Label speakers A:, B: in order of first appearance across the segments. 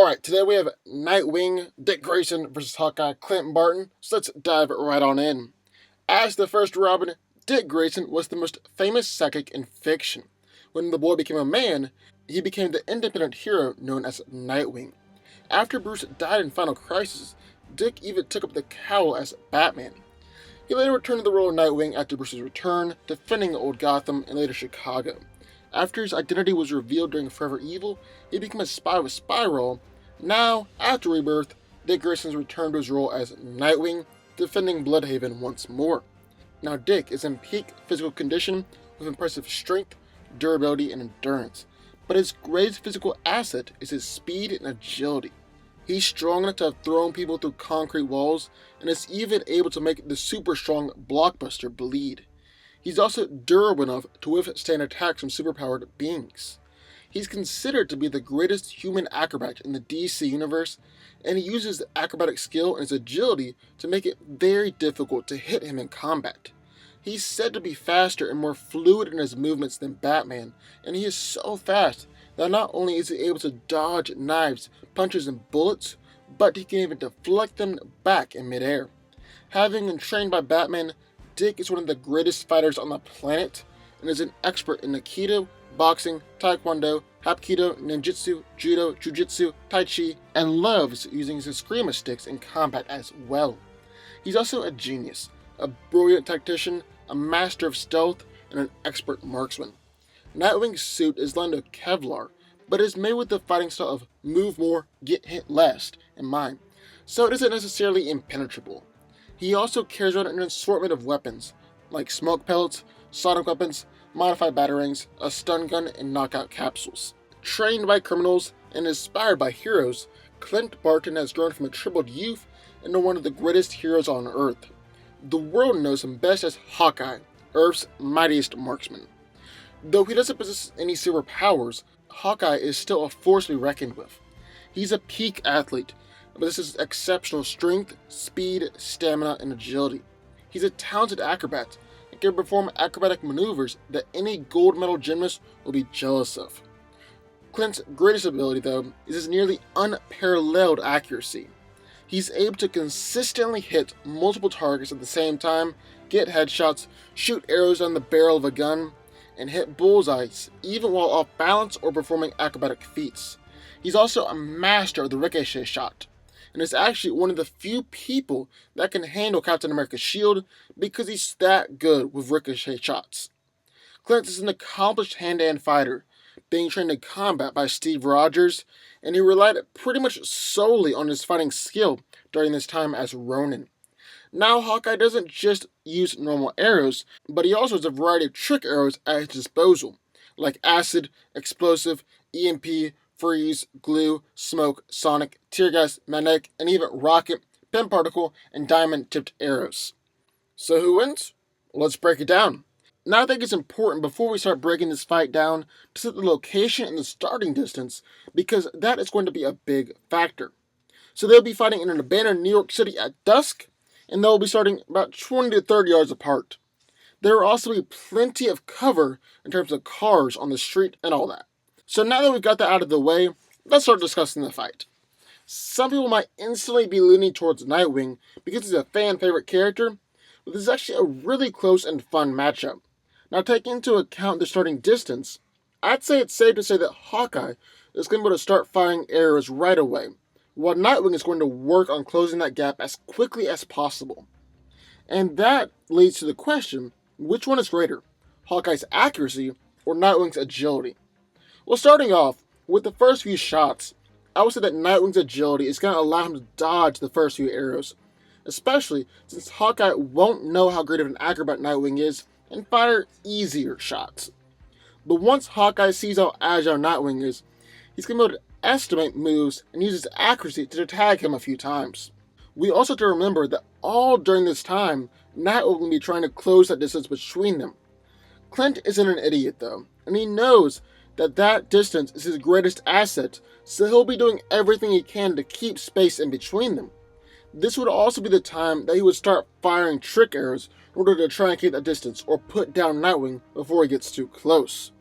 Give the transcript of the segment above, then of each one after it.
A: Alright, today we have Nightwing, Dick Grayson versus Hawkeye, Clint Barton, so let's dive right on in. As the first Robin, Dick Grayson was the most famous psychic in fiction. When the boy became a man, he became the independent hero known as Nightwing. After Bruce died in Final Crisis, Dick even took up the cowl as Batman. He later returned to the role of Nightwing after Bruce's return, defending old Gotham and later Chicago. After his identity was revealed during Forever Evil, he became a spy with Spiral. Now, after Rebirth, Dick Grayson's returned to his role as Nightwing, defending Bloodhaven once more. Now Dick is in peak physical condition with impressive strength, durability, and endurance, but his greatest physical asset is his speed and agility. He's strong enough to have thrown people through concrete walls, and is even able to make the super strong Blockbuster bleed. He's also durable enough to withstand attacks from superpowered beings. He's considered to be the greatest human acrobat in the DC universe, and he uses the acrobatic skill and his agility to make it very difficult to hit him in combat. He's said to be faster and more fluid in his movements than Batman, and he is so fast that not only is he able to dodge knives, punches, and bullets, but he can even deflect them back in midair. Having been trained by Batman, Dick is one of the greatest fighters on the planet, and is an expert in Aikido, boxing, taekwondo, hapkido, ninjutsu, judo, jujitsu, tai chi, and loves using his eskrima sticks in combat as well. He's also a genius, a brilliant tactician, a master of stealth, and an expert marksman. Nightwing's suit is lined with Kevlar, but is made with the fighting style of move more, get hit less in mind, so it isn't necessarily impenetrable. He also carries around an assortment of weapons, like smoke pellets, sonic weapons, modified batarangs, a stun gun, and knockout capsules. Trained by criminals and inspired by heroes, Clint Barton has grown from a troubled youth into one of the greatest heroes on Earth. The world knows him best as Hawkeye, Earth's mightiest marksman. Though he doesn't possess any superpowers, Hawkeye is still a force to be reckoned with. He's a peak athlete, but this is exceptional strength, speed, stamina, and agility. He's a talented acrobat and can perform acrobatic maneuvers that any gold medal gymnast will be jealous of. Clint's greatest ability, though, is his nearly unparalleled accuracy. He's able to consistently hit multiple targets at the same time, get headshots, shoot arrows down the barrel of a gun, and hit bullseyes, even while off balance or performing acrobatic feats. He's also a master of the ricochet shot, and is actually one of the few people that can handle Captain America's shield because he's that good with ricochet shots. Clint is an accomplished hand-to-hand fighter, being trained in combat by Steve Rogers, and he relied pretty much solely on his fighting skill during his time as Ronin. Now Hawkeye doesn't just use normal arrows, but he also has a variety of trick arrows at his disposal, like acid, explosive, EMP, freeze, glue, smoke, sonic, tear gas, magnetic, and even rocket, pin particle, and diamond-tipped arrows. So who wins? Let's break it down. Now I think it's important before we start breaking this fight down to set the location and the starting distance, because that is going to be a big factor. So they'll be fighting in an abandoned New York City at dusk, and they'll be starting about 20 to 30 yards apart. There will also be plenty of cover in terms of cars on the street and all that. So now that we've got that out of the way, let's start discussing the fight. Some people might instantly be leaning towards Nightwing because he's a fan-favorite character, but this is actually a really close and fun matchup. Now taking into account the starting distance, I'd say it's safe to say that Hawkeye is going to be able to start firing arrows right away, while Nightwing is going to work on closing that gap as quickly as possible. And that leads to the question, which one is greater, Hawkeye's accuracy or Nightwing's agility? Well, starting off, with the first few shots, I would say that Nightwing's agility is going to allow him to dodge the first few arrows, especially since Hawkeye won't know how great of an acrobat Nightwing is and fire easier shots. But once Hawkeye sees how agile Nightwing is, he's going to be able to estimate moves and use his accuracy to tag him a few times. We also have to remember that all during this time, Nightwing will be trying to close that distance between them. Clint isn't an idiot though, and he knows that distance is his greatest asset, so he'll be doing everything he can to keep space in between them. This would also be the time that he would start firing trick arrows in order to try and keep that distance or put down Nightwing before he gets too close.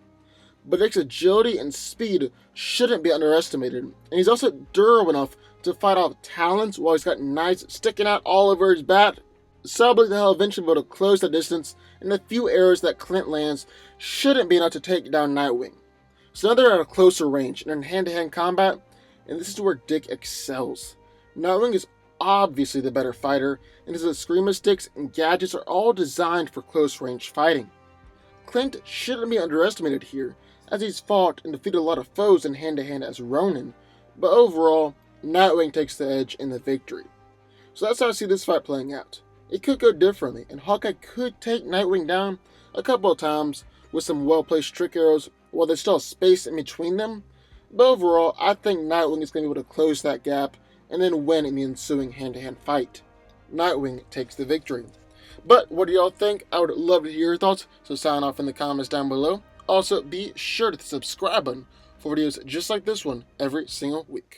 A: but Dick's agility and speed shouldn't be underestimated, and he's also durable enough to fight off talons while he's got knives sticking out all over his back. So I believe that he'll eventually be able to close the distance, and the few arrows that Clint lands shouldn't be enough to take down Nightwing. So now they're at a closer range and in hand-to-hand combat, and this is where Dick excels. Nightwing is obviously the better fighter, and his Screamo sticks and gadgets are all designed for close-range fighting. Clint shouldn't be underestimated here, as he's fought and defeated a lot of foes in hand-to-hand as Ronin, but overall, Nightwing takes the edge in the victory. So that's how I see this fight playing out. It could go differently, and Hawkeye could take Nightwing down a couple of times with some well-placed trick arrows while there's still space in between them, but overall, I think Nightwing is going to be able to close that gap and then win in the ensuing hand-to-hand fight. Nightwing takes the victory. But what do y'all think? I would love to hear your thoughts, so sign off in the comments down below. Also, be sure to hit the subscribe button for videos just like this one every single week.